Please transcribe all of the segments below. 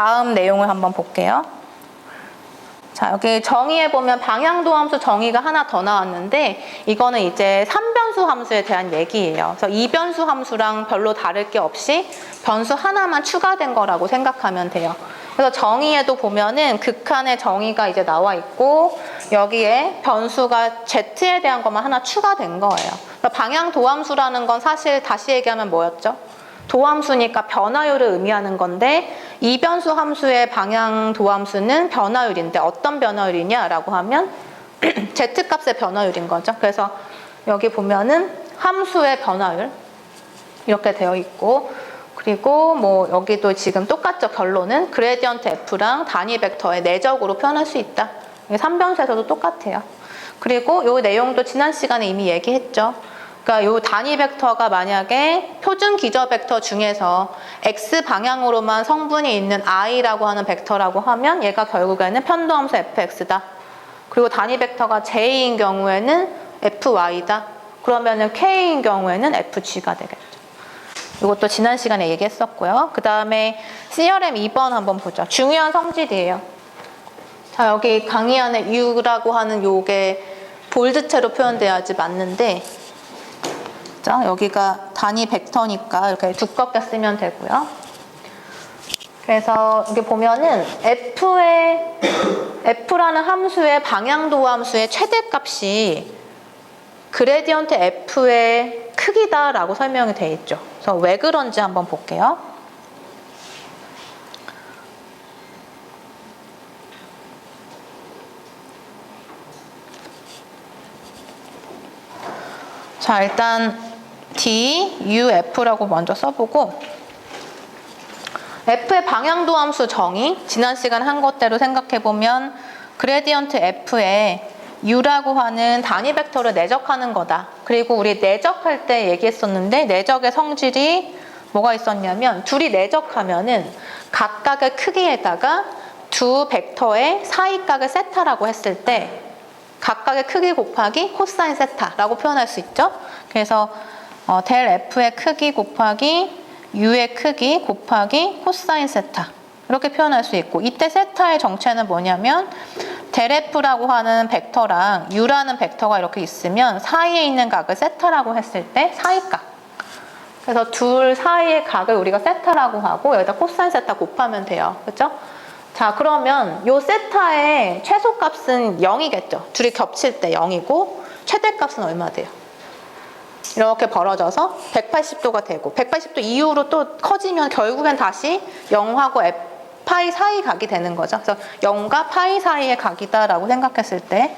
다음 내용을 한번 볼게요. 자, 여기 정의해 보면 방향도함수 정의가 하나 더 나왔는데 이거는 이제 3변수 함수에 대한 얘기예요. 그래서 2변수 함수랑 별로 다를 게 없이 변수 하나만 추가된 거라고 생각하면 돼요. 그래서 정의에도 보면은 극한의 정의가 이제 나와 있고 여기에 변수가 z에 대한 것만 하나 추가된 거예요. 그러니까 방향도함수라는 건 사실 다시 얘기하면 뭐였죠? 도함수니까 변화율을 의미하는 건데 이변수 함수의 방향도함수는 변화율인데 어떤 변화율이냐라고 하면 z값의 변화율인 거죠. 그래서 여기 보면은 함수의 변화율 이렇게 되어 있고 그리고 뭐 여기도 지금 똑같죠. 결론은 그레디언트 f랑 단위 벡터의 내적으로 표현할 수 있다. 이게 3변수에서도 똑같아요. 그리고 이 내용도 지난 시간에 이미 얘기했죠. 그러니까 이 단위 벡터가 만약에 표준 기저 벡터 중에서 x 방향으로만 성분이 있는 i라고 하는 벡터라고 하면 얘가 결국에는 편도함수 fx다. 그리고 단위 벡터가 j인 경우에는 fy다. 그러면은 k인 경우에는 fg가 되겠죠. 이것도 지난 시간에 얘기했었고요. 그 다음에 CRM 2번 한번 보죠. 중요한 성질이에요. 자, 여기 강의 안에 U라고 하는 요게 볼드체로 표현돼야지 맞는데 자, 여기가 단위 벡터니까 이렇게 두껍게 쓰면 되고요. 그래서 여기 보면은 F라는 함수의 방향도함수의 최대값이 그레디언트 F의 크기다라고 설명이 되어 있죠. 그래서 왜 그런지 한번 볼게요. 자, 일단 DUF라고 먼저 써보고 F의 방향도함수 정의 지난 시간 한 것대로 생각해보면 그레디언트 F에 U라고 하는 단위 벡터를 내적하는 거다. 그리고 우리 내적할 때 얘기했었는데 내적의 성질이 뭐가 있었냐면 둘이 내적하면은 각각의 크기에다가 두 벡터의 사이각을 세타라고 했을 때 각각의 크기 곱하기 코사인 세타라고 표현할 수 있죠. 그래서 델 F의 크기 곱하기 U의 크기 곱하기 코사인 세타 이렇게 표현할 수 있고 이때 세타의 정체는 뭐냐면 델 F라고 하는 벡터랑 U라는 벡터가 이렇게 있으면 사이에 있는 각을 세타라고 했을 때 사이각 그래서 둘 사이의 각을 우리가 세타라고 하고 여기다 코사인 세타 곱하면 돼요. 그렇죠? 자, 그러면 요 세타의 최소값은 0이겠죠. 둘이 겹칠 때 0이고 최대값은 얼마 돼요? 이렇게 벌어져서 180도가 되고 180도 이후로 또 커지면 결국엔 다시 0하고 파이 사이 각이 되는 거죠. 그래서 0과 파이 사이의 각이다라고 생각했을 때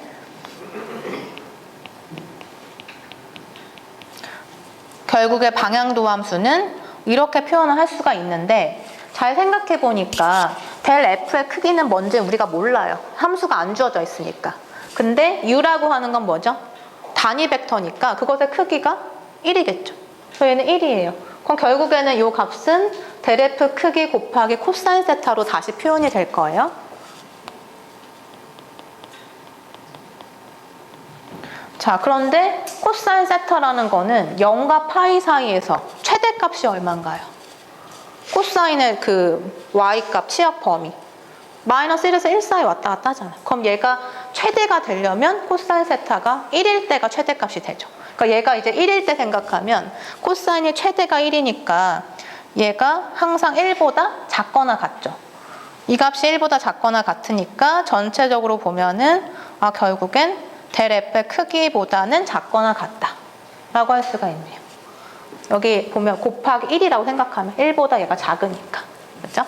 결국에 방향도함수는 이렇게 표현을 할 수가 있는데 잘 생각해 보니까 델 F의 크기는 뭔지 우리가 몰라요. 함수가 안 주어져 있으니까. 근데 U라고 하는 건 뭐죠? 단위 벡터니까 그것의 크기가 1이겠죠. 그래서 얘는 1이에요. 그럼 결국에는 이 값은 델 F 크기 곱하기 코사인 세타로 다시 표현이 될 거예요. 자, 그런데 코사인 세타라는 거는 0과 파이 사이에서 최대값이 얼마인가요? 코사인의 그 y값 치역 범위 마이너스 1에서 1 사이 왔다 갔다 하잖아요. 그럼 얘가 최대가 되려면 코사인 세타가 1일 때가 최대값이 되죠. 그러니까 얘가 이제 1일 때 생각하면 코사인이 최대가 1이니까 얘가 항상 1보다 작거나 같죠. 이 값이 1보다 작거나 같으니까 전체적으로 보면은 결국엔 델 F의 크기보다는 작거나 같다 라고 할 수가 있네요. 여기 보면 곱하기 1이라고 생각하면 1보다 얘가 작으니까. 그렇죠?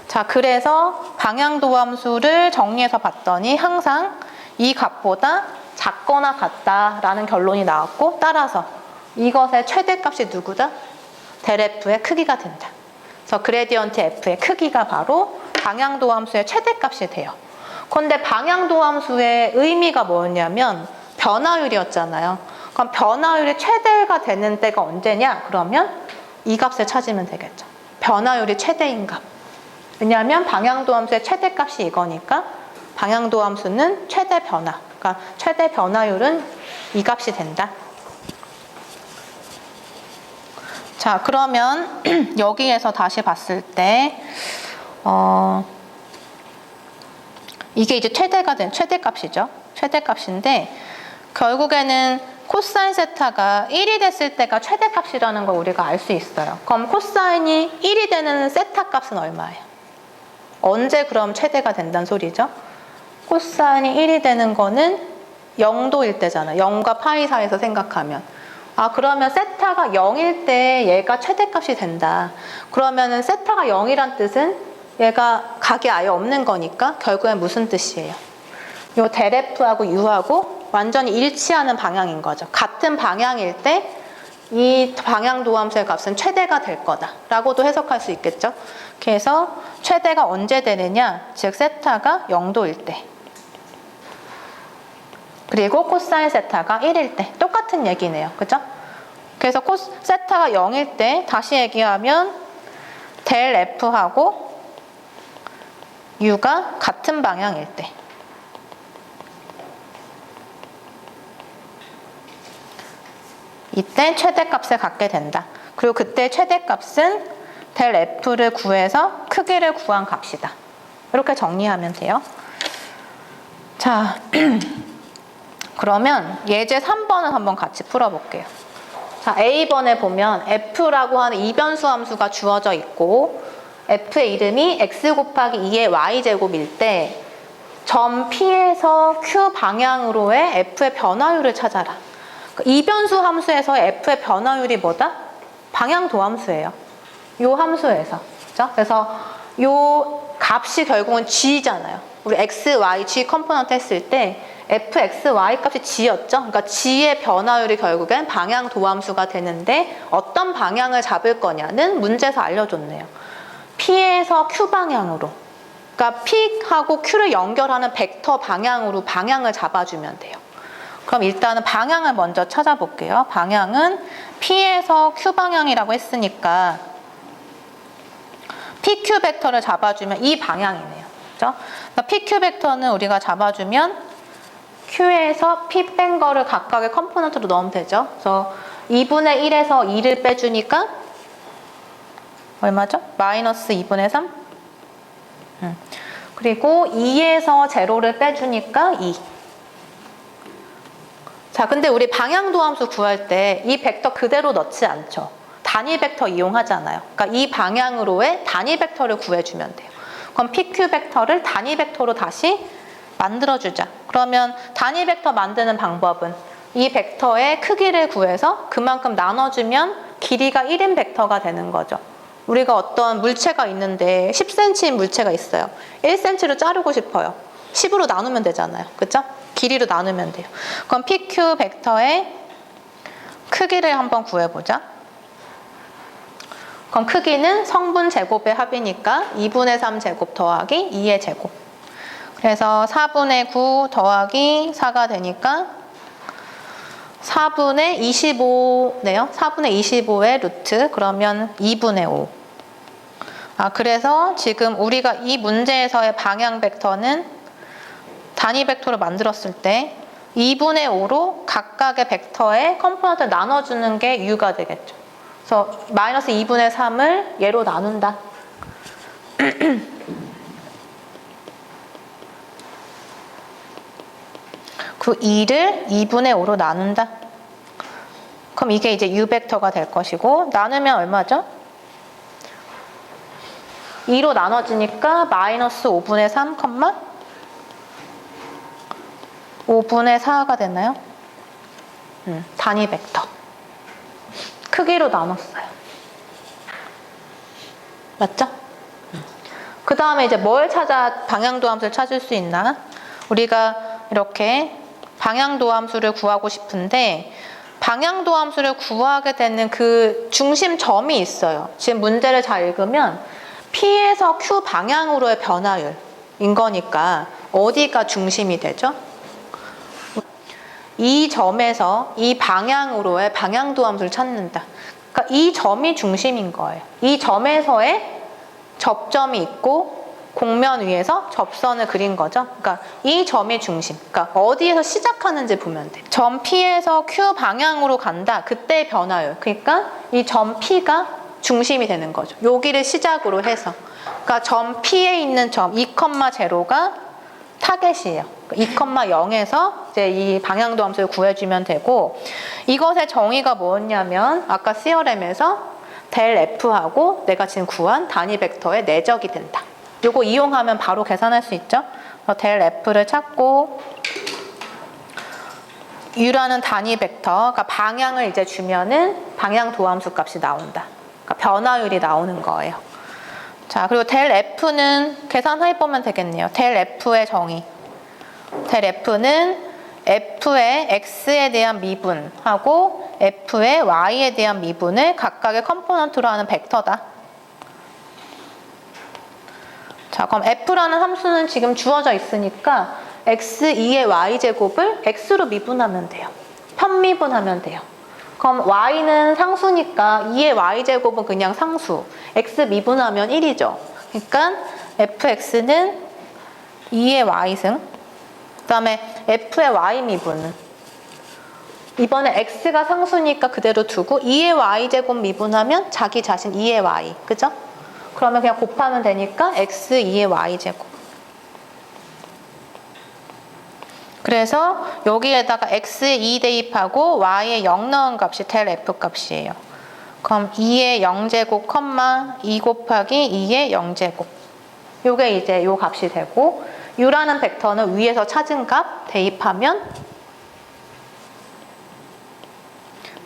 자, 그래서 방향도함수를 정리해서 봤더니 항상 이 값보다 작거나 같다라는 결론이 나왔고 따라서 이것의 최대값이 누구다? 델 F의 크기가 된다. 그래서 그레디언트 F의 크기가 바로 방향도함수의 최대값이 돼요. 그런데 방향도함수의 의미가 뭐였냐면 변화율이었잖아요. 그럼 변화율이 최대가 되는 때가 언제냐? 그러면 이 값을 찾으면 되겠죠. 변화율이 최대인 값. 왜냐하면 방향도함수의 최대값이 이거니까 방향도함수는 최대 변화. 그러니까 최대 변화율은 이 값이 된다. 자, 그러면 여기에서 다시 봤을 때 이게 이제 최대값이죠. 최대값인데 결국에는 코사인 세타가 1이 됐을 때가 최대값이라는 걸 우리가 알 수 있어요. 그럼 코사인이 1이 되는 세타 값은 얼마예요? 언제 그럼 최대가 된다는 소리죠? 코사인이 1이 되는 거는 0도일 때잖아요. 0과 파이 사이에서 생각하면. 그러면 세타가 0일 때 얘가 최대값이 된다. 그러면은 세타가 0이란 뜻은 얘가 각이 아예 없는 거니까 결국엔 무슨 뜻이에요? 요 델 F하고 U하고 완전히 일치하는 방향인 거죠. 같은 방향일 때 이 방향도함수의 값은 최대가 될 거다라고도 해석할 수 있겠죠. 그래서 최대가 언제 되느냐, 즉 세타가 0도일 때, 그리고 코사인 세타가 1일 때, 똑같은 얘기네요. 그죠? 그래서 세타가 0일 때 다시 얘기하면 델 F하고 U가 같은 방향일 때, 이때 최대값을 갖게 된다. 그리고 그때 최대값은 델 F를 구해서 크기를 구한 값이다. 이렇게 정리하면 돼요. 자, 그러면 예제 3번을 한번 같이 풀어볼게요. 자, A번에 보면 F라고 하는 이변수 함수가 주어져 있고 F의 이름이 x 곱하기 2의 y제곱일 때 점 P에서 Q 방향으로의 F의 변화율을 찾아라. 이변수 함수에서의 F의 변화율이 뭐다? 방향도함수예요. 요 함수에서. 그렇죠? 그래서 요 값이 결국은 G잖아요. 우리 X, Y, G 컴포넌트 했을 때 F, X, Y 값이 G였죠? 그러니까 G의 변화율이 결국엔 방향도함수가 되는데 어떤 방향을 잡을 거냐는 문제에서 알려줬네요. P에서 Q 방향으로. 그러니까 P하고 Q를 연결하는 벡터 방향으로 방향을 잡아주면 돼요. 그럼 일단은 방향을 먼저 찾아볼게요. 방향은 P에서 Q 방향이라고 했으니까 PQ 벡터를 잡아주면 이 방향이네요. 그렇죠? 그러니까 PQ 벡터는 우리가 잡아주면 Q에서 P 뺀 거를 각각의 컴포넌트로 넣으면 되죠. 그래서 2분의 1에서 2를 빼주니까 얼마죠? 마이너스 2분의 3? 그리고 2에서 0를 빼주니까 2. 자, 근데 우리 방향도함수 구할 때 이 벡터 그대로 넣지 않죠. 단위 벡터 이용하잖아요. 그러니까 이 방향으로의 단위 벡터를 구해주면 돼요. 그럼 PQ 벡터를 단위 벡터로 다시 만들어주자. 그러면 단위 벡터 만드는 방법은 이 벡터의 크기를 구해서 그만큼 나눠주면 길이가 1인 벡터가 되는 거죠. 우리가 어떤 물체가 있는데 10cm인 물체가 있어요. 1cm로 자르고 싶어요. 10으로 나누면 되잖아요. 그렇죠? 길이로 나누면 돼요. 그럼 PQ 벡터의 크기를 한번 구해보자. 그럼 크기는 성분 제곱의 합이니까 2분의 3 제곱 더하기 2의 제곱. 그래서 4분의 9 더하기 4가 되니까 4분의 25네요. 4분의 25의 루트, 그러면 2분의 5. 그래서 지금 우리가 이 문제에서의 방향 벡터는 단위 벡터를 만들었을 때 2분의 5로 각각의 벡터의 컴포넌트를 나눠주는 게 U가 되겠죠. 그래서 마이너스 2분의 3을 얘로 나눈다. 그 2를 2분의 5로 나눈다. 그럼 이게 이제 U 벡터가 될 것이고, 나누면 얼마죠? 2로 나눠지니까 마이너스 5분의 3, 5분의 4가 되나요? 단위 벡터. 크기로 나눴어요. 맞죠? 그 다음에 이제 뭘 찾아 방향도함수를 찾을 수 있나? 우리가 이렇게 방향도함수를 구하고 싶은데 방향도함수를 구하게 되는 그 중심점이 있어요. 지금 문제를 잘 읽으면 P에서 Q 방향으로의 변화율인 거니까 어디가 중심이 되죠? 이 점에서 이 방향으로의 방향도함수를 찾는다. 그러니까 이 점이 중심인 거예요. 이 점에서의 접점이 있고 공면 위에서 접선을 그린 거죠. 그러니까 이 점이 중심. 그러니까 어디에서 시작하는지 보면 돼. 점 P에서 Q 방향으로 간다. 그때의 변화율. 그러니까 이 점 P가 중심이 되는 거죠. 여기를 시작으로 해서. 그러니까 점 P에 있는 점 2,0가 타겟이에요. 2,0에서 이제 이 방향도 함수를 구해주면 되고, 이것의 정의가 뭐였냐면 아까 CRM에서 델 F하고 내가 지금 구한 단위 벡터의 내적이 된다. 요거 이용하면 바로 계산할 수 있죠. 델 F를 찾고 U라는 단위 벡터, 그러니까 방향을 이제 주면은 방향 도함수 값이 나온다. 그러니까 변화율이 나오는 거예요. 자, 그리고 델 F는 계산해보면 되겠네요. 델 F의 정의. 델 F는 F의 X에 대한 미분하고 F의 Y에 대한 미분을 각각의 컴포넌트로 하는 벡터다. 자, 그럼 F라는 함수는 지금 주어져 있으니까 X2의 Y제곱을 X로 미분하면 돼요. 편미분하면 돼요. 그럼 Y는 상수니까 2의 Y제곱은 그냥 상수. X 미분하면 1이죠. 그러니까 fx는 2의 Y승. 그 다음에 f의 Y 미분은 이번에 x가 상수니까 그대로 두고 2의 Y제곱 미분하면 자기 자신 2의 Y. 그죠? 그러면 그냥 곱하면 되니까 x 2의 Y제곱. 그래서 여기에다가 x에 2 대입하고 y에 0 넣은 값이 델 f 값이에요. 그럼 2의 0제곱, 2 곱하기 2의 0제곱. 요게 이제 요 값이 되고, u라는 벡터는 위에서 찾은 값 대입하면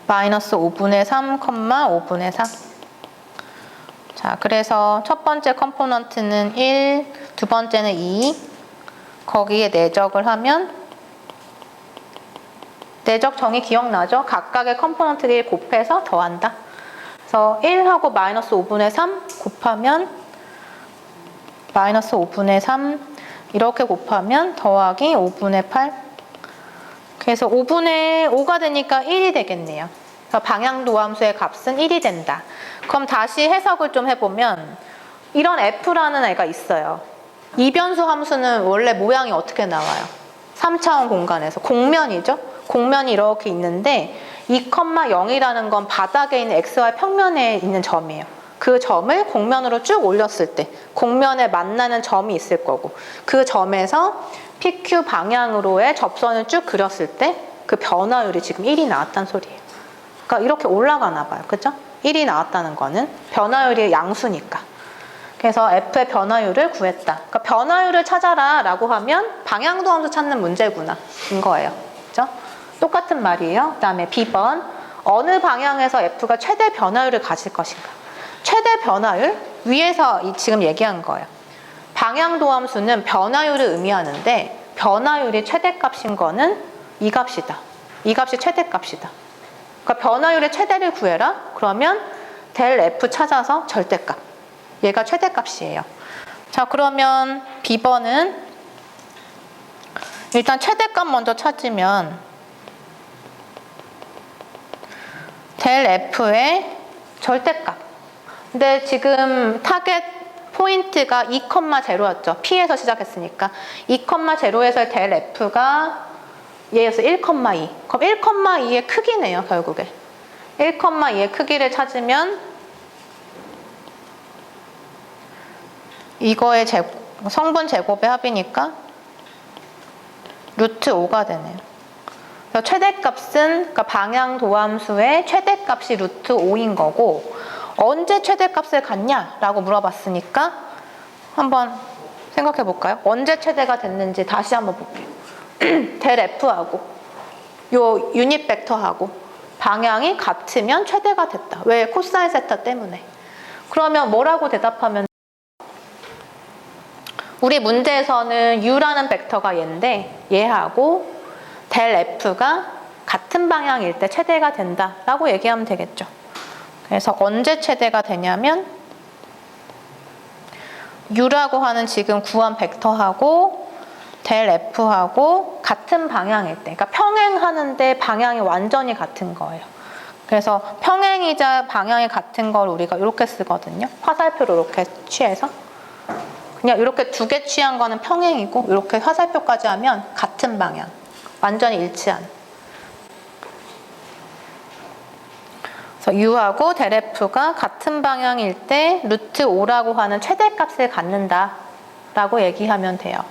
마이너스 5분의 3, 5분의 4. 자, 그래서 첫 번째 컴포넌트는 1, 두 번째는 2. 거기에 내적을 하면 내적 정의 기억나죠? 각각의 컴포넌트를 곱해서 더한다. 그래서 1하고 마이너스 5분의 3 곱하면 마이너스 5분의 3 이렇게 곱하면 더하기 5분의 8. 그래서 5분의 5가 되니까 1이 되겠네요. 그래서 방향도함수의 값은 1이 된다. 그럼 다시 해석을 좀 해보면 이런 f라는 애가 있어요. 이변수 함수는 원래 모양이 어떻게 나와요? 3차원 공간에서 공면이죠? 공면이 이렇게 있는데 2,0이라는 건 바닥에 있는 xy 평면에 있는 점이에요. 그 점을 공면으로 쭉 올렸을 때 공면에 만나는 점이 있을 거고, 그 점에서 PQ 방향으로의 접선을 쭉 그렸을 때 그 변화율이 지금 1이 나왔다는 소리예요. 그러니까 이렇게 올라가나 봐요. 그죠? 1이 나왔다는 거는 변화율이 양수니까. 그래서 F의 변화율을 구했다. 그러니까 변화율을 찾아라 라고 하면 방향도함수 찾는 문제구나 인 거예요. 그죠? 똑같은 말이에요. 그 다음에 B번, 어느 방향에서 F가 최대 변화율을 가질 것인가. 최대 변화율? 위에서 지금 얘기한 거예요. 방향도함수는 변화율을 의미하는데 변화율이 최대값인 거는 이 값이다. 이 값이 최대값이다. 그러니까 변화율의 최대를 구해라. 그러면 델 F 찾아서 절대값. 얘가 최대값이에요. 자, 그러면 B번은 일단 최대값 먼저 찾으면 델 F의 절대값. 근데 지금 타겟 포인트가 2,0였죠. P에서 시작했으니까. 2,0에서 델 F가 얘에서 1,2. 그럼 1,2의 크기네요, 결국에. 1,2의 크기를 찾으면 이거의 성분 제곱의 합이니까 루트 5가 되네요. 최대값은, 그러니까 방향도함수의 최대값이 루트 5인 거고, 언제 최대값을 갖냐라고 물어봤으니까 한번 생각해 볼까요? 언제 최대가 됐는지 다시 한번 볼게요. 델 F하고 요 유닛 벡터하고 방향이 같으면 최대가 됐다. 왜? 코사인 세타 때문에. 그러면 뭐라고 대답하면, 우리 문제에서는 U라는 벡터가 얘인데 얘하고 델 F가 같은 방향일 때 최대가 된다라고 얘기하면 되겠죠. 그래서 언제 최대가 되냐면 U라고 하는 지금 구한 벡터하고 델 F하고 같은 방향일 때, 그러니까 평행하는데 방향이 완전히 같은 거예요. 그래서 평행이자 방향이 같은 걸 우리가 이렇게 쓰거든요. 화살표로 이렇게 취해서. 그냥 이렇게 두 개 취한 거는 평행이고, 이렇게 화살표까지 하면 같은 방향. 완전히 일치한. 그래서 u하고 델 f가 같은 방향일 때 루트 5라고 하는 최대값을 갖는다 라고 얘기하면 돼요.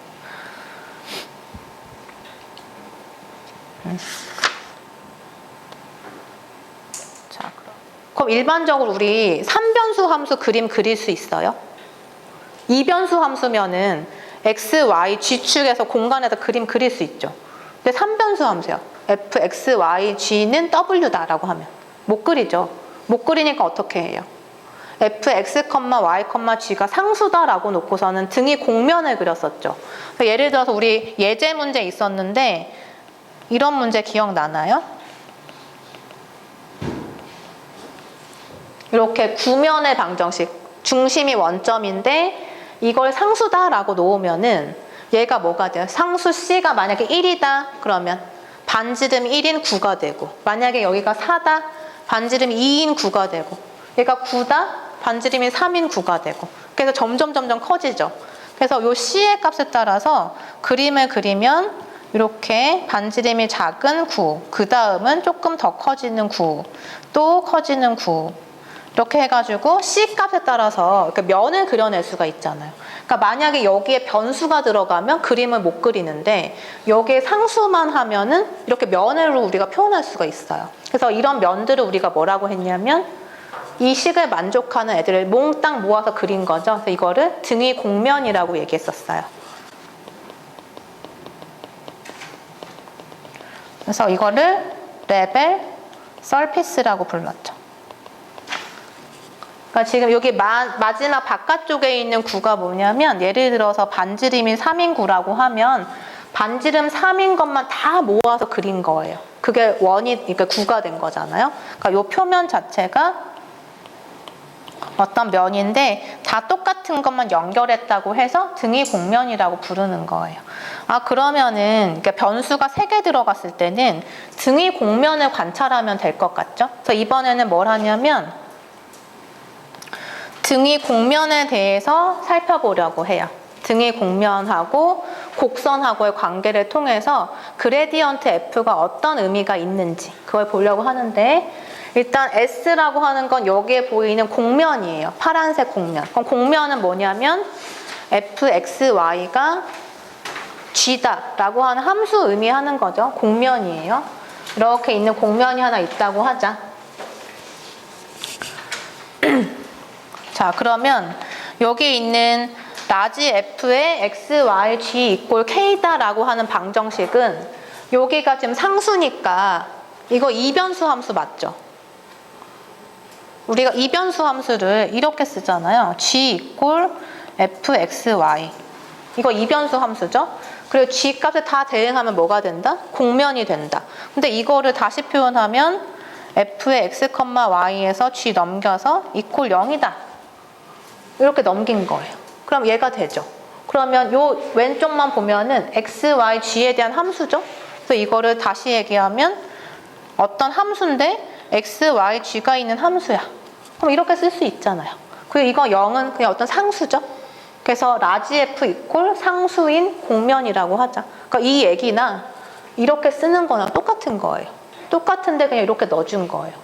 자, 그럼 일반적으로 우리 3변수 함수 그림 그릴 수 있어요? 2변수 함수면은 x, y, g축에서 공간에다 그림 그릴 수 있죠. 근데 3변수 함수요. f, x, y, g는 w다 라고 하면 못 그리죠. 못 그리니까 어떻게 해요? f, x, y, g가 상수다 라고 놓고서는 등이 공면을 그렸었죠. 예를 들어서 우리 예제 문제 있었는데 이런 문제 기억나나요? 이렇게 구면의 방정식, 중심이 원점인데 이걸 상수다 라고 놓으면은 얘가 뭐가 돼요? 상수 C가 만약에 1이다 그러면 반지름 1인 9가 되고, 만약에 여기가 4다 반지름 2인 9가 되고, 얘가 9다 반지름이 3인 9가 되고, 그래서 점점 커지죠. 그래서 요 C의 값에 따라서 그림을 그리면 이렇게 반지름이 작은 9, 그 다음은 조금 더 커지는 9, 또 커지는 9, 이렇게 해가지고 C 값에 따라서 이렇게 면을 그려낼 수가 있잖아요. 그러니까 만약에 여기에 변수가 들어가면 그림을 못 그리는데 여기에 상수만 하면은 이렇게 면으로 우리가 표현할 수가 있어요. 그래서 이런 면들을 우리가 뭐라고 했냐면 이 식을 만족하는 애들을 몽땅 모아서 그린 거죠. 그래서 이거를 등위 공면이라고 얘기했었어요. 그래서 이거를 레벨 서피스라고 불렀죠. 그러니까 지금 여기 마지막 바깥쪽에 있는 구가 뭐냐면, 예를 들어서 반지름이 3인 구라고 하면 반지름 3인 것만 다 모아서 그린 거예요. 그게 그러니까 구가 된 거잖아요. 그러니까 요 표면 자체가 어떤 면인데 다 똑같은 것만 연결했다고 해서 등위 공면이라고 부르는 거예요. 아, 그러면은 그러니까 변수가 3개 들어갔을 때는 등위 공면을 관찰하면 될 것 같죠? 그래서 이번에는 뭘 하냐면 등위 공면에 대해서 살펴보려고 해요. 등위 공면하고 곡선하고의 관계를 통해서 그레디언트 F가 어떤 의미가 있는지 그걸 보려고 하는데, 일단 S라고 하는 건 여기에 보이는 공면이에요. 파란색 공면. 그럼 공면은 뭐냐면 fxy가 g다 라고 하는 함수 의미하는 거죠. 공면이에요. 이렇게 있는 공면이 하나 있다고 하자. 자, 그러면 여기 있는 라지 f의 x, y, g 이꼴 k다 라고 하는 방정식은 여기가 지금 상수니까 이거 이변수 함수 맞죠? 우리가 이변수 함수를 이렇게 쓰잖아요. g 이꼴 fxy. 이거 이변수 함수죠? 그리고 g 값에 다 대응하면 뭐가 된다? 공면이 된다. 근데 이거를 다시 표현하면 f의 x, y에서 g 넘겨서 이꼴 0이다. 이렇게 넘긴 거예요. 그럼 얘가 되죠. 그러면 요 왼쪽만 보면은 x, y, g에 대한 함수죠? 그래서 이거를 다시 얘기하면 어떤 함수인데 x, y, g가 있는 함수야. 그럼 이렇게 쓸 수 있잖아요. 그리고 이거 0은 그냥 어떤 상수죠? 그래서 라지 f 이꼴 상수인 공면이라고 하자. 그러니까 이 얘기나 이렇게 쓰는 거랑 똑같은 거예요. 똑같은데 그냥 이렇게 넣어준 거예요.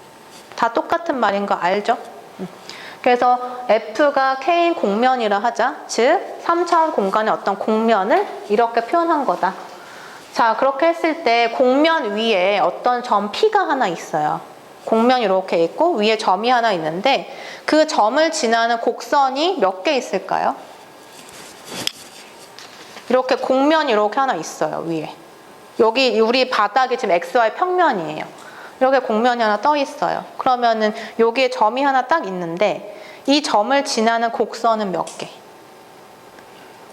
다 똑같은 말인 거 알죠? 그래서 F가 K인 공면이라 하자. 즉 3차원 공간의 어떤 공면을 이렇게 표현한 거다. 자, 그렇게 했을 때 공면 위에 어떤 점 P가 하나 있어요. 공면이 이렇게 있고 위에 점이 하나 있는데 그 점을 지나는 곡선이 몇 개 있을까요? 이렇게 공면이 이렇게 하나 있어요. 위에. 여기 우리 바닥이 지금 XY 평면이에요. 이렇게 공면이 하나 떠 있어요. 그러면은 여기에 점이 하나 딱 있는데 이 점을 지나는 곡선은 몇 개?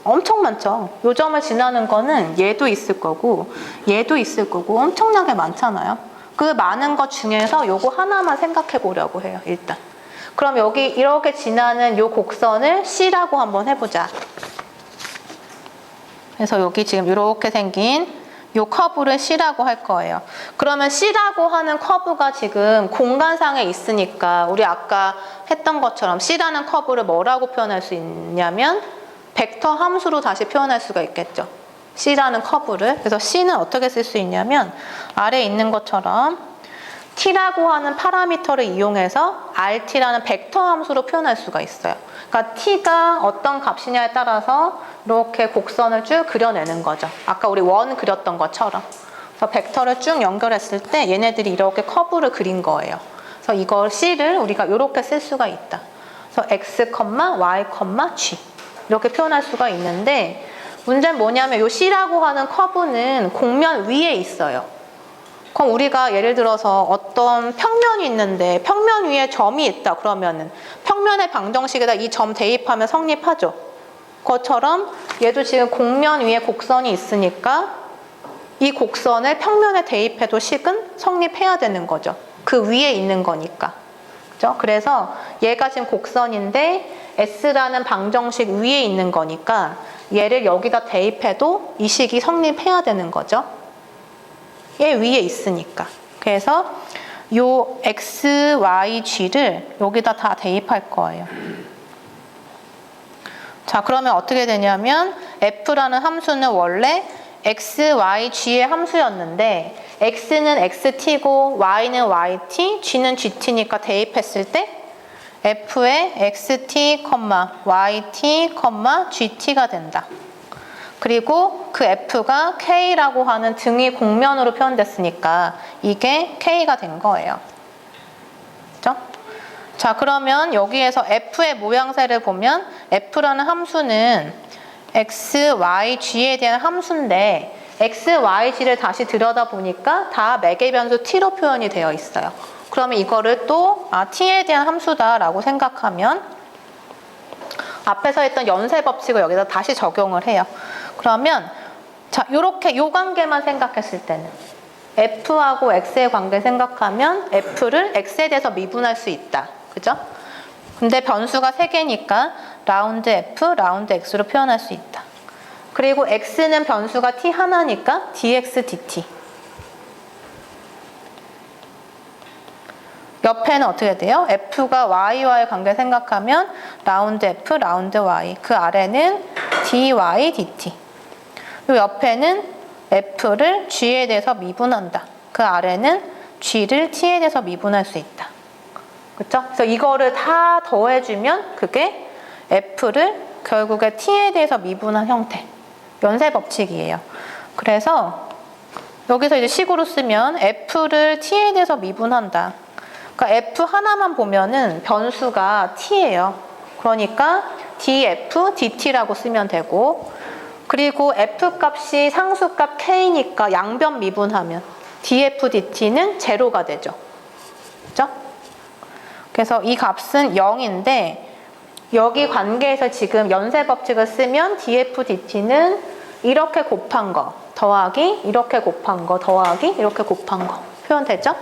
엄청 많죠. 이 점을 지나는 거는 얘도 있을 거고 얘도 있을 거고 엄청나게 많잖아요. 그 많은 것 중에서 요거 하나만 생각해 보려고 해요. 일단. 그럼 여기 이렇게 지나는 요 곡선을 C라고 한번 해보자. 그래서 여기 지금 이렇게 생긴 요 커브를 C라고 할 거예요. 그러면 C라고 하는 커브가 지금 공간상에 있으니까 우리 아까 했던 것처럼 C라는 커브를 뭐라고 표현할 수 있냐면 벡터 함수로 다시 표현할 수가 있겠죠. C라는 커브를. 그래서 C는 어떻게 쓸 수 있냐면 아래에 있는 것처럼 t라고 하는 파라미터를 이용해서 rt라는 벡터 함수로 표현할 수가 있어요. 그러니까 t가 어떤 값이냐에 따라서 이렇게 곡선을 쭉 그려내는 거죠. 아까 우리 원 그렸던 것처럼. 그래서 벡터를 쭉 연결했을 때 얘네들이 이렇게 커브를 그린 거예요. 그래서 이걸 C를 우리가 이렇게 쓸 수가 있다. 그래서 X, Y, G 이렇게 표현할 수가 있는데 문제는 뭐냐면 이 C라고 하는 커브는 곡면 위에 있어요. 그럼 우리가 예를 들어서 어떤 평면이 있는데 평면 위에 점이 있다 그러면은 평면의 방정식에다 이 점 대입하면 성립하죠. 그것처럼 얘도 지금 곡면 위에 곡선이 있으니까 이 곡선을 평면에 대입해도 식은 성립해야 되는 거죠. 그 위에 있는 거니까. 그죠? 그래서 얘가 지금 곡선인데 S라는 방정식 위에 있는 거니까 얘를 여기다 대입해도 이 식이 성립해야 되는 거죠. 얘 위에 있으니까. 그래서 요 X, Y, G를 여기다 다 대입할 거예요. 자, 그러면 어떻게 되냐면 F라는 함수는 원래 X, Y, G의 함수였는데 X는 XT고 Y는 YT, G는 GT니까 대입했을 때 F에 XT, YT, GT가 된다. 그리고 그 F가 K라고 하는 등위 곡면으로 표현됐으니까 이게 K가 된 거예요. 그렇죠? 자, 그러면 여기에서 F의 모양새를 보면 F라는 함수는 X, Y, G에 대한 함수인데 X, Y, G를 다시 들여다보니까 다 매개 변수 T로 표현이 되어 있어요. 그러면 이거를 또 T에 대한 함수다라고 생각하면 앞에서 했던 연쇄 법칙을 여기다 다시 적용을 해요. 그러면 자, 요렇게 요 관계만 생각했을 때는 F하고 X의 관계 생각하면 F를 X에 대해서 미분할 수 있다. 그죠? 근데 변수가 3개니까 라운드 F, 라운드 X로 표현할 수 있다. 그리고 X는 변수가 T 하나니까 dx, dt. 옆에는 어떻게 돼요? F가 Y와의 관계 생각하면 라운드 F, 라운드 Y. 그 아래는 dy, dt. 요 옆에는 F를 G에 대해서 미분한다. 그 아래는 G를 T에 대해서 미분할 수 있다. 그렇죠? 그래서 이거를 다 더해주면 그게 F를 결국에 T에 대해서 미분한 형태. 연쇄 법칙이에요. 그래서 여기서 이제 식으로 쓰면 F를 T에 대해서 미분한다. 그러니까 F 하나만 보면은 변수가 T예요. 그러니까 df, dt라고 쓰면 되고 그리고 F 값이 상수값 K니까 양변 미분하면 df, dt는 제로가 되죠. 그렇죠? 그래서 이 값은 0인데 여기 관계에서 지금 연쇄 법칙을 쓰면 df, dt는 이렇게 곱한 거 더하기 이렇게 곱한 거 더하기 이렇게 곱한 거 표현되죠?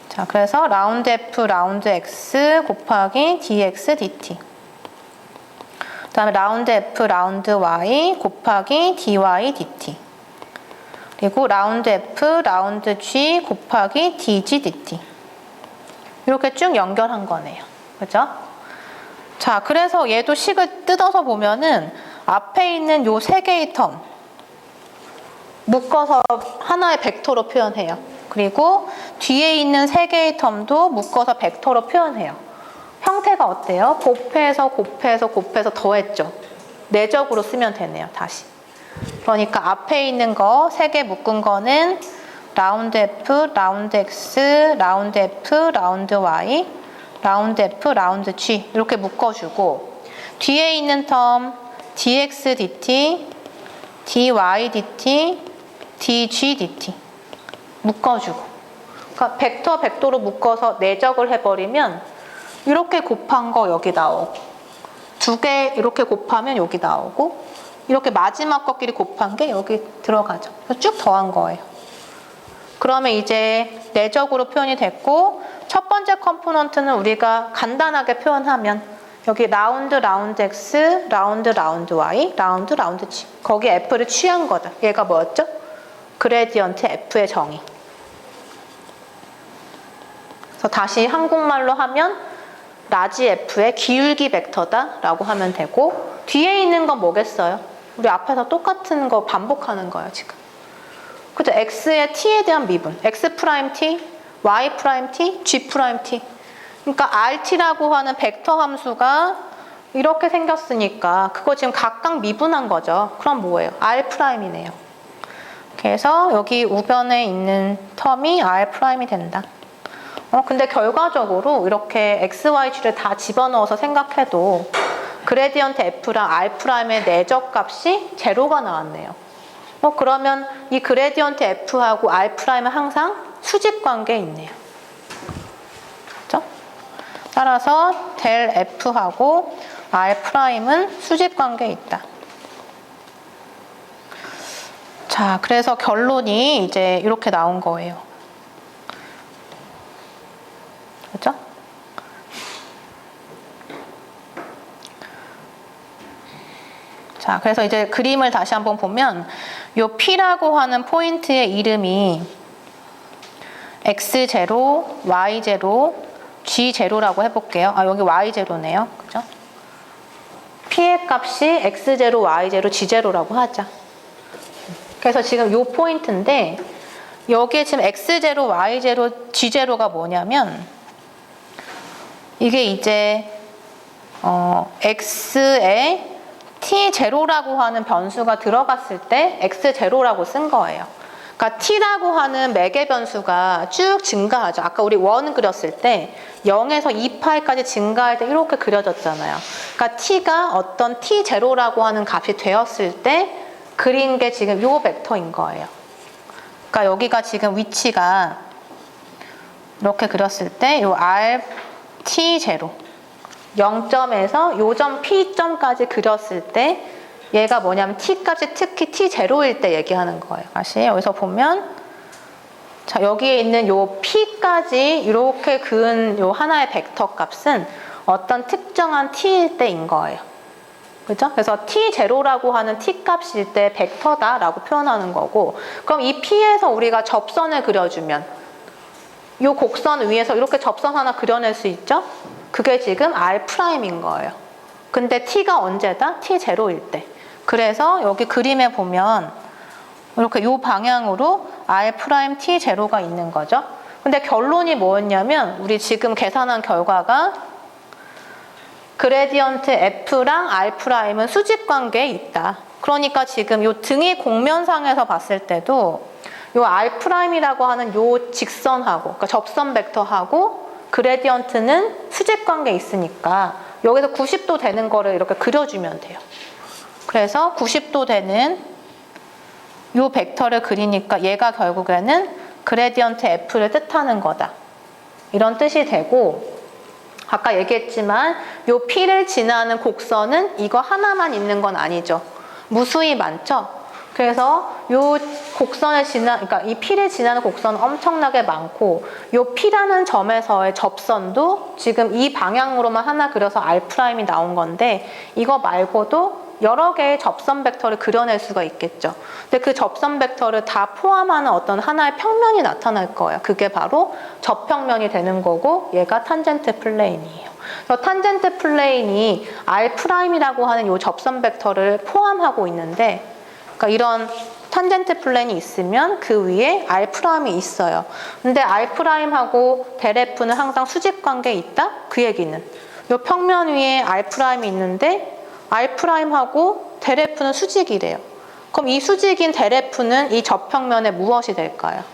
자, 그래서 라운드 F, 라운드 X 곱하기 dx, dt. 그 다음에 라운드 F, 라운드 Y 곱하기 dy, dt. 그리고 라운드 F, 라운드 G 곱하기 dg, dt. 이렇게 쭉 연결한 거네요. 그죠? 자, 그래서 얘도 식을 뜯어서 보면은 앞에 있는 요 3개의 텀 묶어서 하나의 벡터로 표현해요. 그리고 뒤에 있는 3개의 텀도 묶어서 벡터로 표현해요. 형태가 어때요? 곱해서 곱해서 곱해서 더했죠. 내적으로 쓰면 되네요. 다시. 그러니까 앞에 있는 거 3개 묶은 거는 라운드 F, 라운드 X, 라운드 F, 라운드 Y, 라운드 F, 라운드 G 이렇게 묶어주고 뒤에 있는 텀 dx, dt, dy, dt, dg, dt 묶어주고 그러니까 벡터, 벡터로 묶어서 내적을 해버리면 이렇게 곱한 거 여기 나오고 2개 이렇게 곱하면 여기 나오고 이렇게 마지막 것끼리 곱한 게 여기 들어가죠. 그래서 쭉 더한 거예요. 그러면 이제 내적으로 표현이 됐고 첫 번째 컴포넌트는 우리가 간단하게 표현하면 여기 라운드, 라운드 X, 라운드, 라운드 Y, 라운드, 라운드 G 거기 F를 취한 거다. 얘가 뭐였죠? 그레디언트 F의 정의. 그래서 다시 한국말로 하면 라지 F의 기울기 벡터다 라고 하면 되고 뒤에 있는 건 뭐겠어요? 우리 앞에서 똑같은 거 반복하는 거예요 지금. 그죠? x의 t에 대한 미분. x 프라임 t, y 프라임 t, g 프라임 t. 그러니까 rt라고 하는 벡터 함수가 이렇게 생겼으니까 그거 지금 각각 미분한 거죠. 그럼 뭐예요? r 프라임이네요. 그래서 여기 우변에 있는 텀이 r 프라임이 된다. 근데 결과적으로 이렇게 x, y, g를 다 집어넣어서 생각해도 그레디언트 f랑 r 프라임의 내적 값이 제로가 나왔네요. 그러면 이 그레디언트 f하고 r 프라임은 항상 수직 관계에 있네요. 그렇죠? 따라서 델 f하고 r 프라임은 수직 관계에 있다. 자, 그래서 결론이 이제 이렇게 나온 거예요. 그렇죠? 자, 그래서 이제 그림을 다시 한번 보면 요 P라고 하는 포인트의 이름이 X0, Y0, G0라고 해볼게요. 여기 Y0네요. 그죠? P의 값이 X0, Y0, G0라고 하자. 그래서 지금 요 포인트인데 여기에 지금 X0, Y0, G0가 뭐냐면 이게 이제 X에 T0라고 하는 변수가 들어갔을 때 X0라고 쓴 거예요. 그러니까 T라고 하는 매개 변수가 쭉 증가하죠. 아까 우리 원 그렸을 때 0에서 2파이까지 증가할 때 이렇게 그려졌잖아요. 그러니까 T가 어떤 T0라고 하는 값이 되었을 때 그린 게 지금 요 벡터인 거예요. 그러니까 여기가 지금 위치가 이렇게 그렸을 때 요 R, T0 0점에서 요점 P점까지 그렸을 때 얘가 뭐냐면 T값이 특히 T0일 때 얘기하는 거예요. 다시 여기서 보면 자, 여기에 있는 요 P까지 이렇게 그은 요 하나의 벡터 값은 어떤 특정한 T일 때인 거예요. 그죠? 그래서 T0라고 하는 T값일 때 벡터다라고 표현하는 거고, 그럼 이 P에서 우리가 접선을 그려주면 이 곡선 위에서 이렇게 접선 하나 그려낼 수 있죠? 그게 지금 R'인 거예요. 근데 T가 언제다? T0일 때. 그래서 여기 그림에 보면 이렇게 이 방향으로 R'T0가 있는 거죠. 근데 결론이 뭐였냐면 우리 지금 계산한 결과가 그레디언트 F랑 R'은 수직 관계에 있다. 그러니까 지금 이 등위 곡면상에서 봤을 때도 이 R'이라고 하는 이 직선하고, 그러니까 접선 벡터하고 그레디언트는 수직 관계에 있으니까 여기서 90도 되는 거를 이렇게 그려주면 돼요. 그래서 90도 되는 이 벡터를 그리니까 얘가 결국에는 그레디언트 F를 뜻하는 거다. 이런 뜻이 되고, 아까 얘기했지만 이 P를 지나는 곡선은 이거 하나만 있는 건 아니죠. 무수히 많죠. 그래서 이 곡선을 그러니까 이 P를 지나는 곡선은 엄청나게 많고, 이 P라는 점에서의 접선도 지금 이 방향으로만 하나 그려서 R'이 나온 건데, 이거 말고도 여러 개의 접선 벡터를 그려낼 수가 있겠죠. 근데 그 접선 벡터를 다 포함하는 어떤 하나의 평면이 나타날 거예요. 그게 바로 접평면이 되는 거고, 얘가 탄젠트 플레인이에요. 그래서 탄젠트 플레인이 R'이라고 하는 이 접선 벡터를 포함하고 있는데, 그러니까 이런 탄젠트 플레인이 있으면 그 위에 R'이 있어요. 근데 R'하고 델 F는 항상 수직 관계에 있다? 그 얘기는 이 평면 위에 R'이 있는데 R'하고 델 F는 수직이래요. 그럼 이 수직인 델 F는 이 접평면에 무엇이 될까요?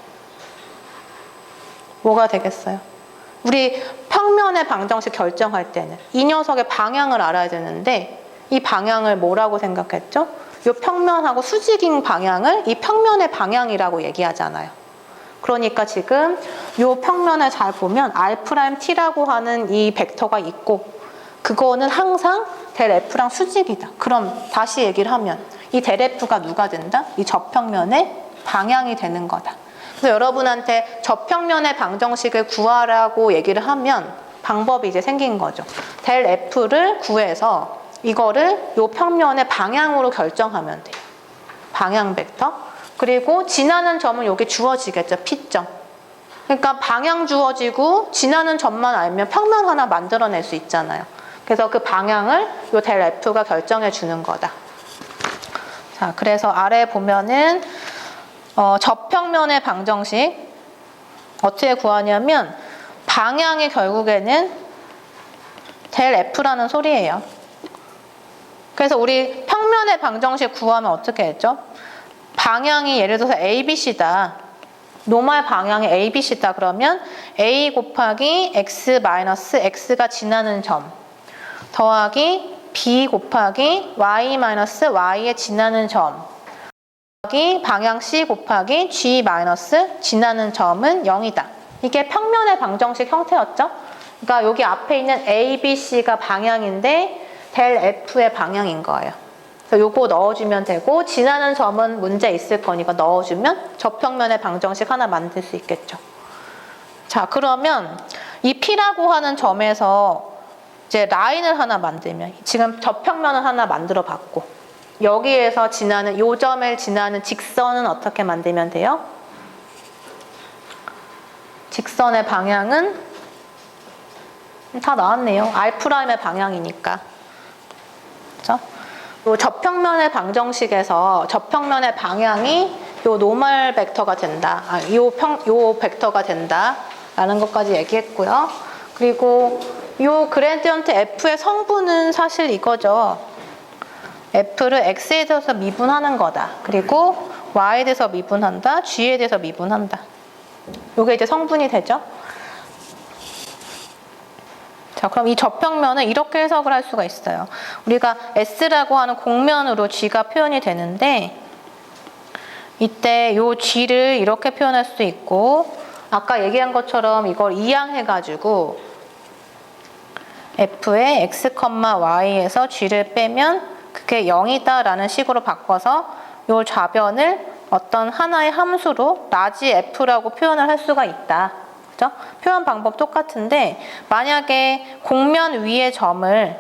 뭐가 되겠어요? 우리 평면의 방정식 결정할 때는 이 녀석의 방향을 알아야 되는데, 이 방향을 뭐라고 생각했죠? 이 평면하고 수직인 방향을 이 평면의 방향이라고 얘기하잖아요. 그러니까 지금 이 평면을 잘 보면 R'T라고 하는 이 벡터가 있고, 그거는 항상 델 F랑 수직이다. 그럼 다시 얘기를 하면 이 델 F가 누가 된다? 이 접평면의 방향이 되는 거다. 그래서 여러분한테 접평면의 방정식을 구하라고 얘기를 하면 방법이 이제 생긴 거죠. 델 F를 구해서 이거를 이 평면의 방향으로 결정하면 돼요. 방향 벡터. 그리고 지나는 점은 여기 주어지겠죠. P점. 그러니까 방향 주어지고 지나는 점만 알면 평면 하나 만들어낼 수 있잖아요. 그래서 그 방향을 이 델 F가 결정해 주는 거다. 자, 그래서 아래 보면은 접평면의 방정식 어떻게 구하냐면 방향이 결국에는 델 F라는 소리예요. 그래서 우리 평면의 방정식 구하면 어떻게 했죠? 방향이 예를 들어서 ABC다. 노멀 방향이 ABC다. 그러면 A 곱하기 X 마이너스 X가 지나는 점 더하기 B 곱하기 Y 마이너스 Y에 지나는 점 더하기 방향 C 곱하기 G 마이너스 지나는 점은 0이다. 이게 평면의 방정식 형태였죠? 그러니까 여기 앞에 있는 A, B, C가 방향인데 델 F의 방향인 거예요. 그래서 요거 넣어주면 되고 지나는 점은 문제 있을 거니까 넣어주면 접평면의 방정식 하나 만들 수 있겠죠. 자, 그러면 이 P라고 하는 점에서 이제 라인을 하나 만들면 지금 접평면을 하나 만들어 봤고 여기에서 지나는 요 점을 지나는 직선은 어떻게 만들면 돼요? 직선의 방향은 다 나왔네요. R'의 방향이니까. 그렇죠? 요 접평면의 방정식에서 접평면의 방향이 요 노멀 벡터가 된다. 요 벡터가 된다. 라는 것까지 얘기했고요. 그리고 요 그레디언트 F의 성분은 사실 이거죠. F를 X에 대해서 미분하는 거다. 그리고 Y에 대해서 미분한다. G에 대해서 미분한다. 요게 이제 성분이 되죠. 자, 그럼 이 접평면은 이렇게 해석을 할 수가 있어요. 우리가 S라고 하는 곡면으로 G가 표현이 되는데 이때 요 G를 이렇게 표현할 수도 있고 아까 얘기한 것처럼 이걸 이항해가지고 F의 X, Y에서 G를 빼면 그게 0이다 라는 식으로 바꿔서 요 좌변을 어떤 하나의 함수로 라지 F라고 표현을 할 수가 있다. 그죠? 표현 방법 똑같은데 만약에 곡면 위의 점을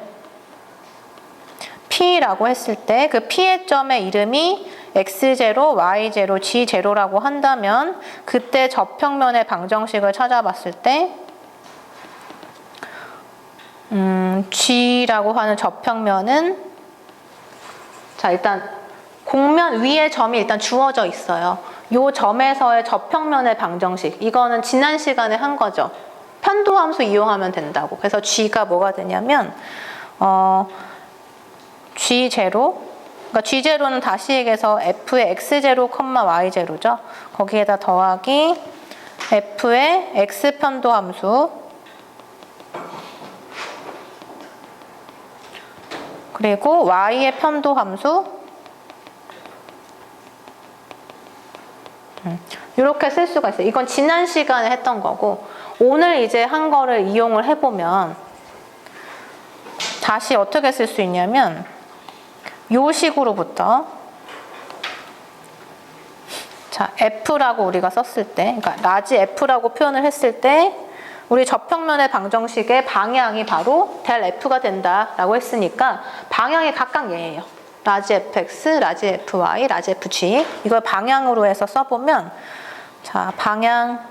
P라고 했을 때 그 P의 점의 이름이 X0, Y0, G0라고 한다면 그때 접평면의 방정식을 찾아봤을 때 G라고 하는 접평면은 자, 일단 곡면 위에 점이 일단 주어져 있어요. 요 점에서의 접평면의 방정식. 이거는 지난 시간에 한 거죠. 편도함수 이용하면 된다고. 그래서 G가 뭐가 되냐면 G0. 그러니까 G0는 다시 얘기해서 F의 X0, Y0죠. 거기에다 더하기 F의 X 편도함수. 그리고 Y의 편도함수. 이렇게 쓸 수가 있어요. 이건 지난 시간에 했던 거고 오늘 이제 한 거를 이용을 해보면 다시 어떻게 쓸 수 있냐면 요 식으로부터 자 F라고 우리가 썼을 때 그러니까 라지 F라고 표현을 했을 때 우리 접평면의 방정식의 방향이 바로 델 F가 된다라고 했으니까 방향이 각각 얘예요. 라지 fx, 라지 fy, 라지 fg 이걸 방향으로 해서 써보면 자 방향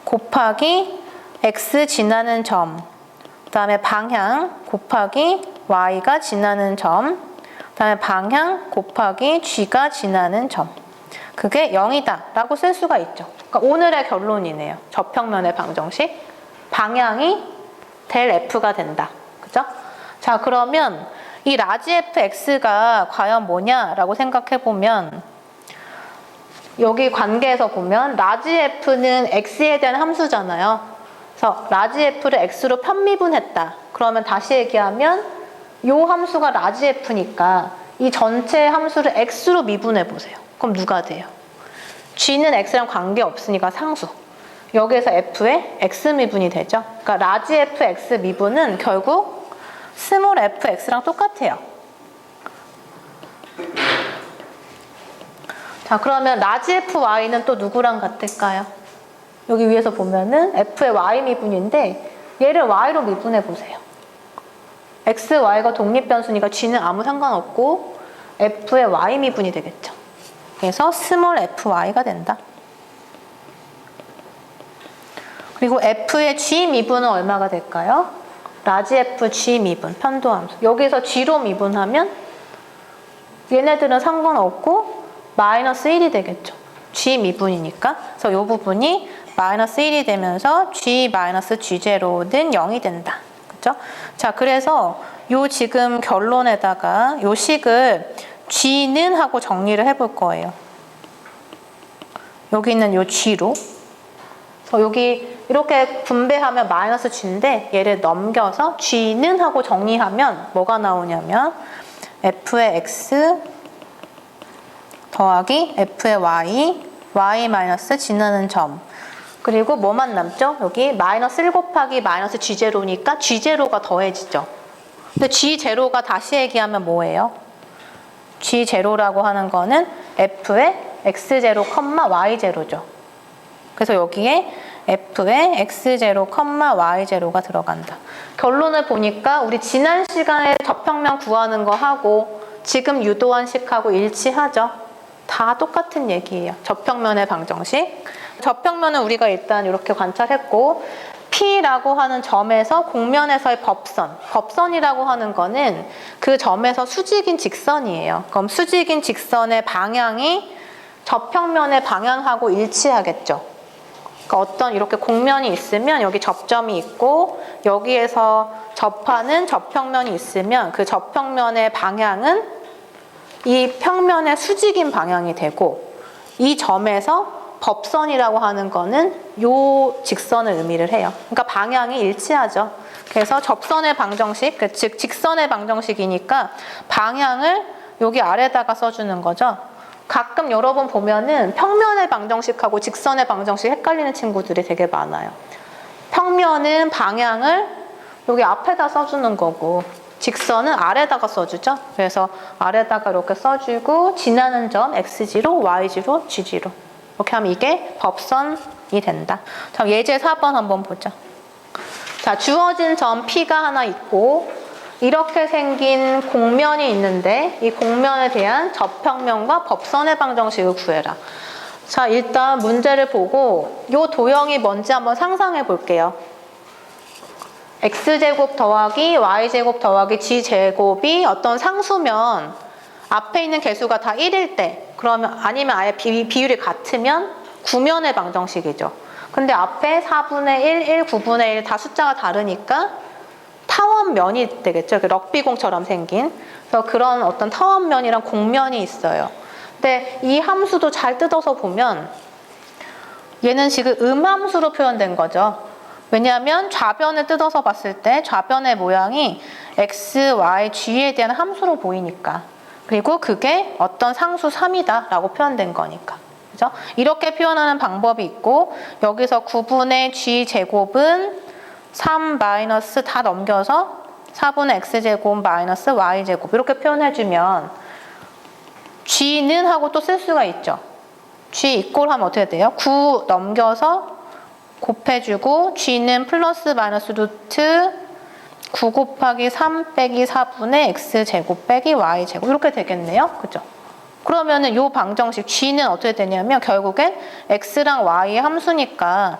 곱하기 x 지나는 점 그 다음에 방향 곱하기 y가 지나는 점 그 다음에 방향 곱하기 g가 지나는 점 그게 0이다 라고 쓸 수가 있죠. 그러니까 오늘의 결론이네요. 접평면의 방정식 방향이 델 f가 된다. 그죠? 자 그러면 이 라지 fx가 과연 뭐냐라고 생각해보면 여기 관계에서 보면 라지 f는 x에 대한 함수잖아요. 그래서 라지 f를 x로 편미분했다. 그러면 다시 얘기하면 이 함수가 라지 f니까 이 전체 함수를 x로 미분해보세요. 그럼 누가 돼요? g는 x랑 관계없으니까 상수. 여기에서 f의 x 미분이 되죠. 그러니까 라지 fx 미분은 결국 스몰 fx랑 똑같아요. 자, 그러면 라지 fy는 또 누구랑 같을까요? 여기 위에서 보면은 f의 y 미분인데 얘를 y로 미분해 보세요. x, y가 독립변수니까 g는 아무 상관없고 f의 y 미분이 되겠죠. 그래서 스몰 fy가 된다. 그리고 f의 g 미분은 얼마가 될까요? 라지 f g 미분, 편도함수. 여기서 g로 미분하면 얘네들은 상관없고 마이너스 1이 되겠죠. G 미분이니까. 그래서 이 부분이 마이너스 1이 되면서 G 마이너스 G0는 0이 된다. 그죠? 자, 그래서 요 지금 결론에다가 요 식을 G는 하고 정리를 해볼 거예요. 여기 있는 요 G로. 그래서 여기 이렇게 분배하면 마이너스 G인데 얘를 넘겨서 G는 하고 정리하면 뭐가 나오냐면 F의 X 더하기 F의 Y, Y 마이너스 지나는 점. 그리고 뭐만 남죠? 여기 마이너스 1 곱하기 마이너스 G0니까 G0가 더해지죠. 근데 G0가 다시 얘기하면 뭐예요? G0라고 하는 거는 F의 X0, Y0죠. 그래서 여기에 F의 X0, Y0가 들어간다. 결론을 보니까 우리 지난 시간에 접평면 구하는 거 하고 지금 유도한 식하고 일치하죠. 다 똑같은 얘기예요. 접평면의 방정식. 접평면은 우리가 일단 이렇게 관찰했고 P라고 하는 점에서 공면에서의 법선. 법선이라고 하는 거는 그 점에서 수직인 직선이에요. 그럼 수직인 직선의 방향이 접평면의 방향하고 일치하겠죠. 그러니까 어떤 이렇게 공면이 있으면 여기 접점이 있고 여기에서 접하는 접평면이 있으면 그 접평면의 방향은 이 평면의 수직인 방향이 되고 이 점에서 법선이라고 하는 거는 요 직선을 의미를 해요. 그러니까 방향이 일치하죠. 그래서 접선의 방정식, 즉 직선의 방정식이니까 방향을 여기 아래다가 써주는 거죠. 가끔 여러분 보면은 평면의 방정식하고 직선의 방정식 헷갈리는 친구들이 되게 많아요. 평면은 방향을 여기 앞에다 써주는 거고 직선은 아래다가 써주죠. 그래서 아래다가 이렇게 써주고 지나는 점 X0, Y0, G0 이렇게 하면 이게 법선이 된다. 자, 예제 4번 한번 보자. 자, 주어진 점 P가 하나 있고 이렇게 생긴 공면이 있는데 이 공면에 대한 접평면과 법선의 방정식을 구해라. 자, 일단 문제를 보고 이 도형이 뭔지 한번 상상해 볼게요. X제곱 더하기 Y제곱 더하기 G제곱이 어떤 상수면 앞에 있는 개수가 다 1일 때 그러면 아니면 아예 비율이 같으면 구면의 방정식이죠. 근데 앞에 4분의 1, 1, 9분의 1 다 숫자가 다르니까 타원면이 되겠죠. 럭비공처럼 생긴. 그래서 그런 어떤 타원면이랑 공면이 있어요. 근데 이 함수도 잘 뜯어서 보면 얘는 지금 음함수로 표현된 거죠. 왜냐하면 좌변을 뜯어서 봤을 때 좌변의 모양이 x, y, g에 대한 함수로 보이니까. 그리고 그게 어떤 상수 3이다 라고 표현된 거니까. 그죠? 이렇게 표현하는 방법이 있고 여기서 9분의 g제곱은 3 마이너스 다 넘겨서 4분의 x제곱 마이너스 y제곱 이렇게 표현해주면 g는 하고 또 쓸 수가 있죠. g 이꼴 하면 어떻게 돼요? 9 넘겨서 곱해주고 g는 플러스 마이너스 루트 9 곱하기 3 빼기 4분의 x제곱 빼기 y제곱 이렇게 되겠네요. 그죠? 그러면은 요 방정식 g는 어떻게 되냐면 결국엔 x랑 y의 함수니까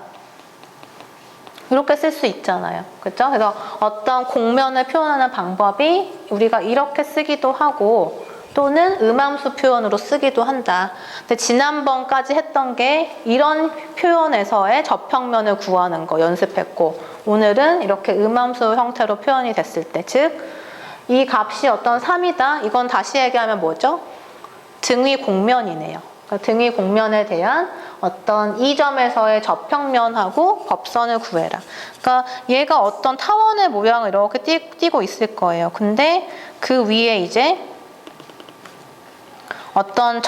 이렇게 쓸 수 있잖아요. 그죠? 그래서 어떤 공면을 표현하는 방법이 우리가 이렇게 쓰기도 하고 또는 음함수 표현으로 쓰기도 한다. 근데 지난번까지 했던 게 이런 표현에서의 접평면을 구하는 거 연습했고 오늘은 이렇게 음함수 형태로 표현이 됐을 때 즉 이 값이 어떤 3이다. 이건 다시 얘기하면 뭐죠? 등위 공면이네요. 그러니까 등위 공면에 대한 어떤 이 점에서의 접평면하고 법선을 구해라. 그러니까 얘가 어떤 타원의 모양을 이렇게 띄고 있을 거예요. 근데 그 위에 이제 어떤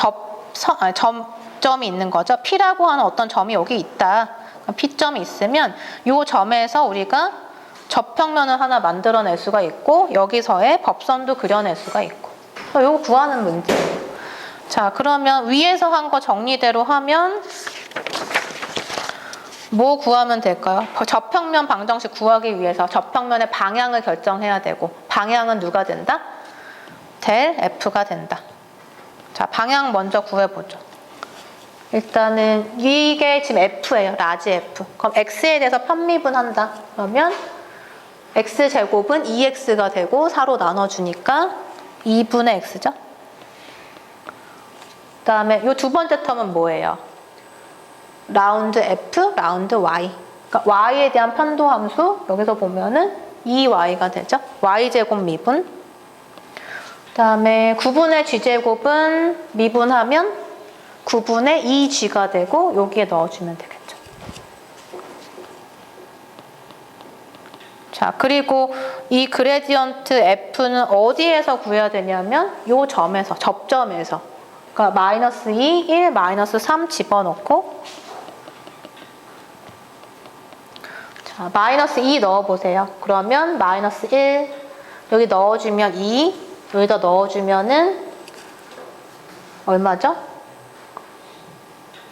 점이 있는 거죠. P라고 하는 어떤 점이 여기 있다. P점이 있으면 이 점에서 우리가 접평면을 하나 만들어낼 수가 있고 여기서의 법선도 그려낼 수가 있고 이거 구하는 문제예요. 자, 그러면 위에서 한 거 정리대로 하면 뭐 구하면 될까요? 접평면 방정식 구하기 위해서 접평면의 방향을 결정해야 되고 방향은 누가 된다? 델 F가 된다. 자, 방향 먼저 구해보죠. 일단은 이게 지금 F예요. 라지 F. 그럼 X에 대해서 편미분한다. 그러면 X제곱은 2X가 되고 4로 나눠주니까 2분의 X죠. 그다음에 이 두 번째 텀은 뭐예요? 라운드 F, 라운드 Y. 그러니까 Y에 대한 편도함수, 여기서 보면은 2Y가 되죠. Y제곱 미분. 그다음에 9분의 G제곱은 미분하면 9분의 2G가 되고 여기에 넣어주면 되겠죠. 자, 그리고 이 그레디언트 F는 어디에서 구해야 되냐면 이 점에서, 접점에서. 그러니까 마이너스 2, 1, 마이너스 3 집어넣고 자, 마이너스 2 넣어보세요. 그러면 마이너스 1 여기 넣어주면 2 여기다 넣어주면은 얼마죠?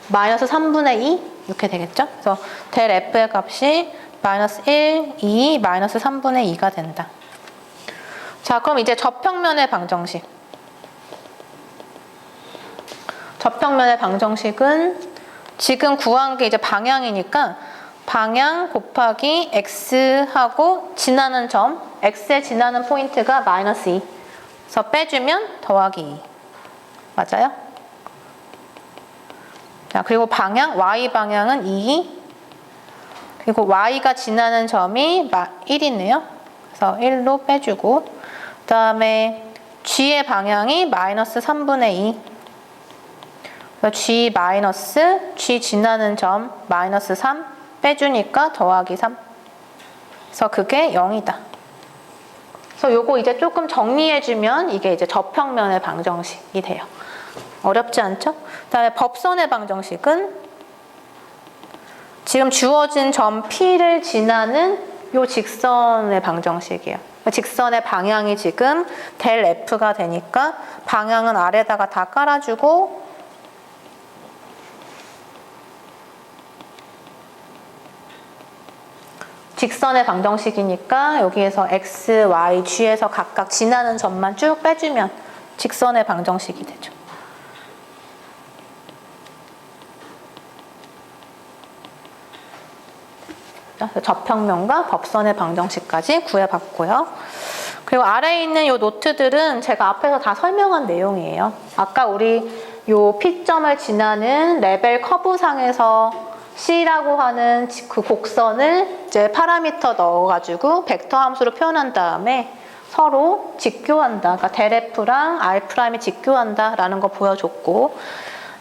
마이너스 3분의 2 이렇게 되겠죠? 그래서 델 F의 값이 마이너스 1, 2, 마이너스 3분의 2가 된다. 자, 그럼 이제 접평면의 방정식. 접평면의 방정식은 지금 구한 게 이제 방향이니까 방향 곱하기 x하고 지나는 점, x에 지나는 포인트가 마이너스 2. 그래서 빼주면 더하기 2. 맞아요? 자, 그리고 방향, y 방향은 2. 그리고 y가 지나는 점이 1이네요. 그래서 1로 빼주고 그 다음에 g의 방향이 마이너스 3분의 2. g 마이너스 g 지나는 점 마이너스 3 빼주니까 더하기 3. 그래서 그게 0이다. 그래서 요거 이제 조금 정리해주면 이게 이제 접평면의 방정식이 돼요. 어렵지 않죠? 그다음에 법선의 방정식은 지금 주어진 점 P를 지나는 요 직선의 방정식이에요. 직선의 방향이 지금 델 F가 되니까 방향은 아래다가 다 깔아주고 직선의 방정식이니까 여기에서 X, Y, G에서 각각 지나는 점만 쭉 빼주면 직선의 방정식이 되죠. 접평면과 법선의 방정식까지 구해봤고요. 그리고 아래에 있는 이 노트들은 제가 앞에서 다 설명한 내용이에요. 아까 우리 이 P점을 지나는 레벨 커브상에서 C라고 하는 그 곡선을 이제 파라미터 넣어가지고 벡터 함수로 표현한 다음에 서로 직교한다. 그러니까 델 F랑 R'이 직교한다라는 거 보여줬고,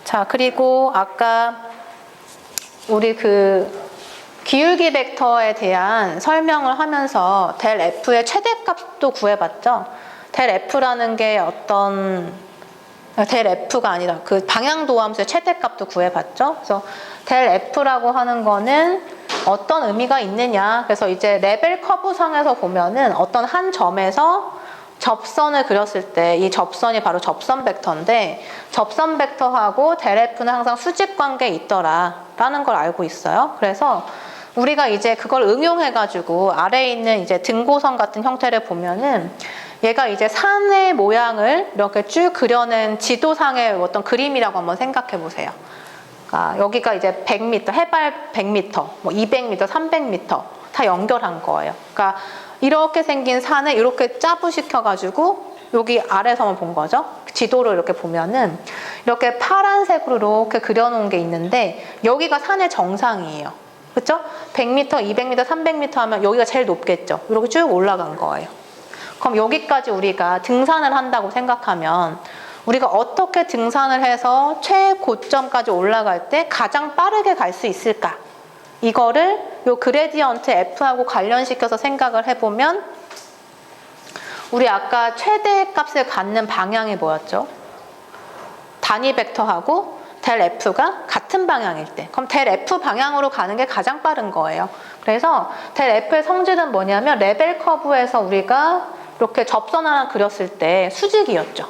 자, 그리고 아까 우리 그 기울기 벡터에 대한 설명을 하면서 델 F의 최대값도 구해봤죠. 델 F라는 게 델 F가 아니라 그 방향도함수의 최대값도 구해봤죠. 그래서 델 F라고 하는 거는 어떤 의미가 있느냐. 그래서 이제 레벨 커브상에서 보면은 어떤 한 점에서 접선을 그렸을 때 이 접선이 바로 접선 벡터인데 접선 벡터하고 델 F는 항상 수직 관계에 있더라라는 걸 알고 있어요. 그래서 우리가 이제 그걸 응용해가지고 아래에 있는 이제 등고선 같은 형태를 보면은 얘가 이제 산의 모양을 이렇게 쭉 그려낸 지도상의 어떤 그림이라고 한번 생각해 보세요. 그러니까 여기가 이제 100m, 해발 100m, 뭐 200m, 300m 다 연결한 거예요. 그러니까 이렇게 생긴 산을 이렇게 짜부시켜가지고 여기 아래서만 본 거죠. 지도를 이렇게 보면은 이렇게 파란색으로 이렇게 그려놓은 게 있는데 여기가 산의 정상이에요. 그렇죠? 100m, 200m, 300m 하면 여기가 제일 높겠죠. 이렇게 쭉 올라간 거예요. 그럼 여기까지 우리가 등산을 한다고 생각하면 우리가 어떻게 등산을 해서 최고점까지 올라갈 때 가장 빠르게 갈 수 있을까? 이거를 요 그레디언트 F하고 관련시켜서 생각을 해보면 우리 아까 최대값을 갖는 방향이 뭐였죠? 단위 벡터하고 델 F가 같은 방향일 때 그럼 델 F 방향으로 가는 게 가장 빠른 거예요. 그래서 델 F의 성질은 뭐냐면 레벨 커브에서 우리가 이렇게 접선 하나 그렸을 때 수직이었죠.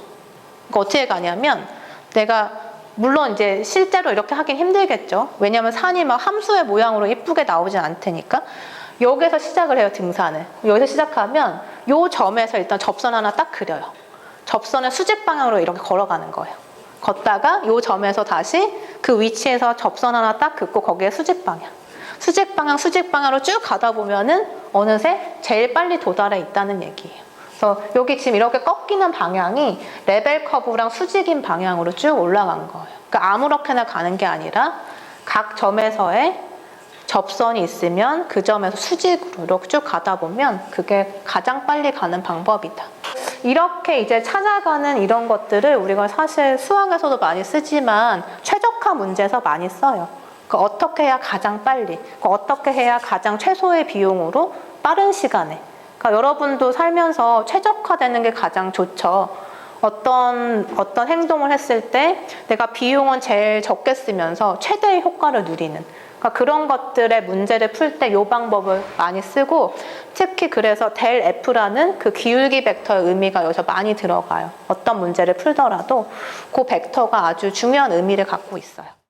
그러니까 어떻게 가냐면 내가 물론 이제 실제로 이렇게 하긴 힘들겠죠. 왜냐하면 산이 막 함수의 모양으로 예쁘게 나오진 않테니까 여기서 시작을 해요. 등산을. 여기서 시작하면 요 점에서 일단 접선 하나 딱 그려요. 접선의 수직 방향으로 이렇게 걸어가는 거예요. 걷다가 요 점에서 다시 그 위치에서 접선 하나 딱 긋고 거기에 수직 방향. 수직 방향으로 쭉 가다 보면은 어느새 제일 빨리 도달해 있다는 얘기예요. 그래서 여기 지금 이렇게 꺾이는 방향이 레벨 커브랑 수직인 방향으로 쭉 올라간 거예요. 그러니까 아무렇게나 가는 게 아니라 각 점에서의 접선이 있으면 그 점에서 수직으로 쭉 가다 보면 그게 가장 빨리 가는 방법이다. 이렇게 이제 찾아가는 이런 것들을 우리가 사실 수학에서도 많이 쓰지만 최적화 문제에서 많이 써요. 어떻게 해야 가장 빨리, 어떻게 해야 가장 최소의 비용으로 빠른 시간에. 그러니까 여러분도 살면서 최적화되는 게 가장 좋죠. 어떤 행동을 했을 때 내가 비용은 제일 적게 쓰면서 최대의 효과를 누리는. 그러니까 그런 것들의 문제를 풀 때 이 방법을 많이 쓰고, 특히 그래서 델 F라는 그 기울기 벡터의 의미가 여기서 많이 들어가요. 어떤 문제를 풀더라도 그 벡터가 아주 중요한 의미를 갖고 있어요.